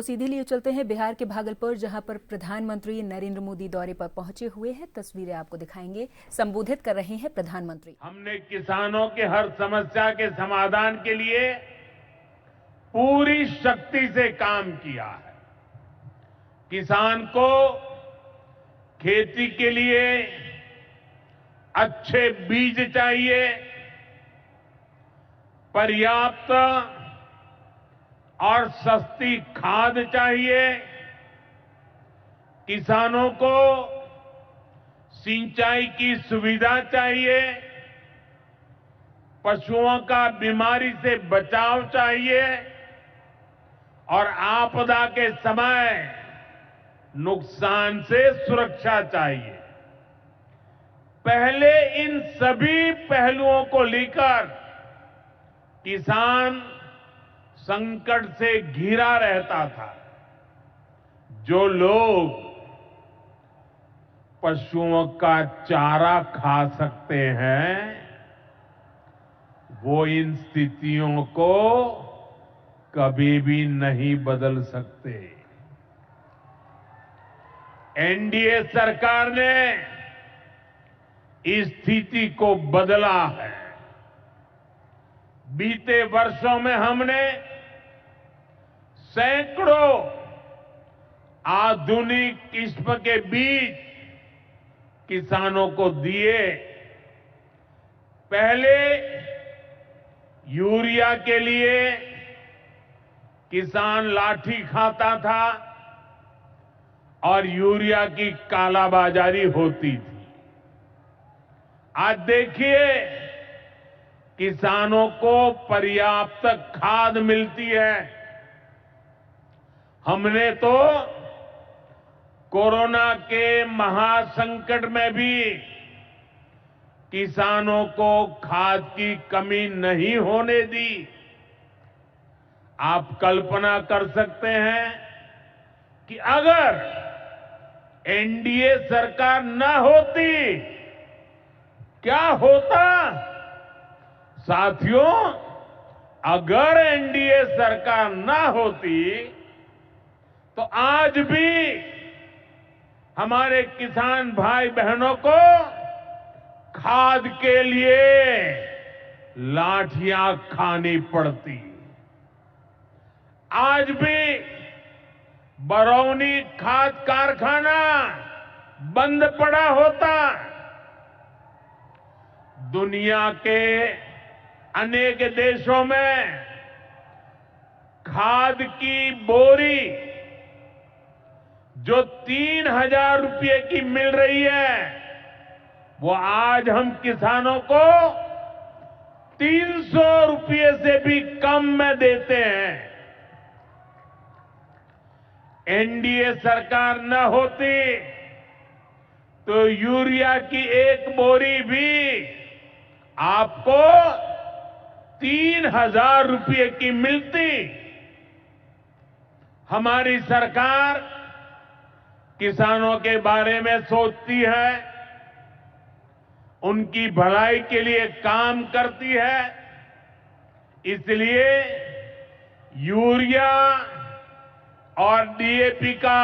तो सीधे लिए चलते हैं बिहार के भागलपुर, जहां पर प्रधानमंत्री नरेंद्र मोदी दौरे पर पहुंचे हुए हैं। तस्वीरें आपको दिखाएंगे। संबोधित कर रहे हैं प्रधानमंत्री। हमने किसानों के हर समस्या के समाधान के लिए पूरी शक्ति से काम किया है। किसान को खेती के लिए अच्छे बीज चाहिए, पर्याप्त और सस्ती खाद चाहिए, किसानों को सिंचाई की सुविधा चाहिए, पशुओं का बीमारी से बचाव चाहिए और आपदा के समय नुकसान से सुरक्षा चाहिए। पहले इन सभी पहलुओं को लेकर किसान संकट से घिरा रहता था। जो लोग पशुओं का चारा खा सकते हैं, वो इन स्थितियों को कभी भी नहीं बदल सकते। एनडीए सरकार ने इस स्थिति को बदला है। बीते वर्षों में हमने सैकड़ों आधुनिक किस्म के बीज किसानों को दिए। पहले यूरिया के लिए किसान लाठी खाता था और यूरिया की कालाबाजारी होती थी। आज देखिए, किसानों को पर्याप्त खाद मिलती है। हमने तो कोरोना के महासंकट में भी किसानों को खाद की कमी नहीं होने दी। आप कल्पना कर सकते हैं कि अगर एनडीए सरकार न होती, क्या होता? साथियों, अगर एनडीए सरकार न होती तो आज भी हमारे किसान भाई बहनों को खाद के लिए लाठियां खानी पड़ती। आज भी बरौनी खाद कारखाना बंद पड़ा होता। दुनिया के अनेक देशों में खाद की बोरी जो 3,000 रुपये की मिल रही है, वो आज हम किसानों को 300 रुपये से भी कम में देते हैं। एनडीए सरकार न होती तो यूरिया की एक बोरी भी आपको 3,000 रुपये की मिलती। हमारी सरकार किसानों के बारे में सोचती है, उनकी भलाई के लिए काम करती है। इसलिए यूरिया और डीएपी का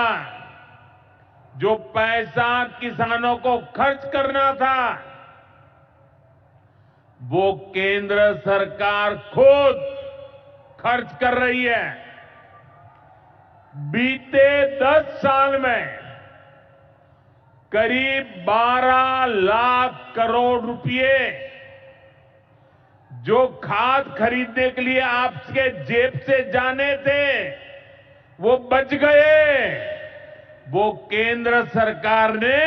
जो पैसा किसानों को खर्च करना था, वो केंद्र सरकार खुद खर्च कर रही है। बीते 10 साल में करीब 12 लाख करोड़ रुपए जो खाद खरीदने के लिए आपके जेब से जाने थे, वो बच गए। वो केंद्र सरकार ने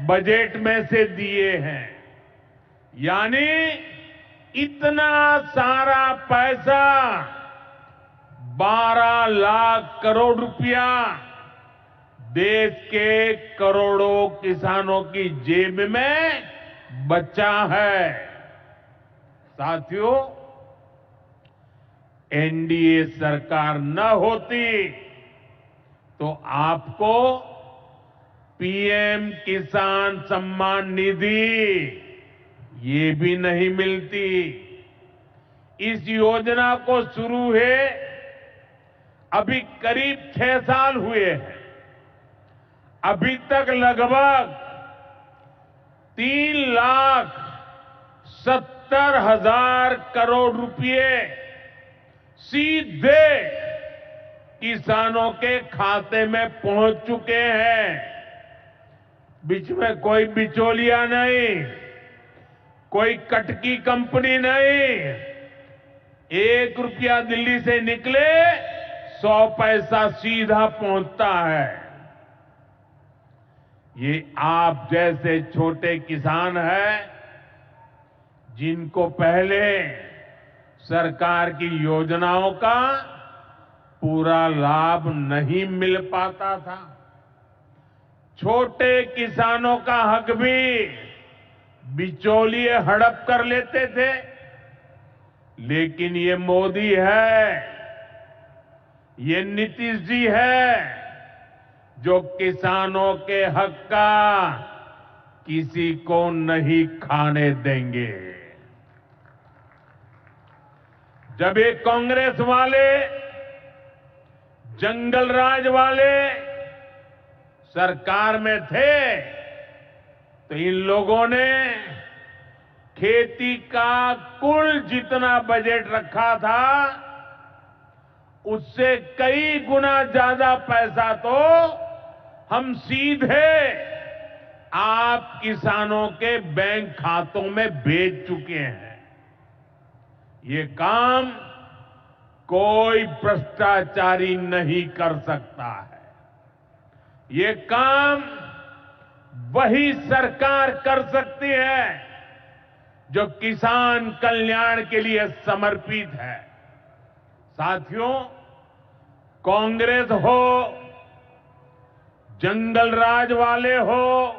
बजट में से दिए हैं। यानी इतना सारा पैसा, 12 लाख करोड़ रुपया देश के करोड़ों किसानों की जेब में बचा है। साथियों, एनडीए सरकार न होती तो आपको पीएम किसान सम्मान निधि ये भी नहीं मिलती। इस योजना को शुरू हुए अभी करीब 6 साल हुए हैं। अभी तक लगभग 3,70,000 करोड़ रुपए सीधे किसानों के खाते में पहुंच चुके हैं। बीच में कोई बिचौलिया नहीं, कोई कटकी कंपनी नहीं। 1 रुपया दिल्ली से निकले 100 पैसा सीधा पहुंचता है। ये आप जैसे छोटे किसान हैं जिनको पहले सरकार की योजनाओं का पूरा लाभ नहीं मिल पाता था। छोटे किसानों का हक भी बिचौलिए हड़प कर लेते थे। लेकिन ये मोदी है, ये नीतीश जी है जो किसानों के हक का किसी को नहीं खाने देंगे। जब ये कांग्रेस वाले, जंगल राज वाले सरकार में थे तो इन लोगों ने खेती का कुल जितना बजट रखा था उससे कई गुना ज्यादा पैसा तो हम सीधे आप किसानों के बैंक खातों में भेज चुके हैं। ये काम कोई भ्रष्टाचारी नहीं कर सकता है। ये काम वही सरकार कर सकती है जो किसान कल्याण के लिए समर्पित है। साथियों, कांग्रेस हो, जंगल राज वाले हो,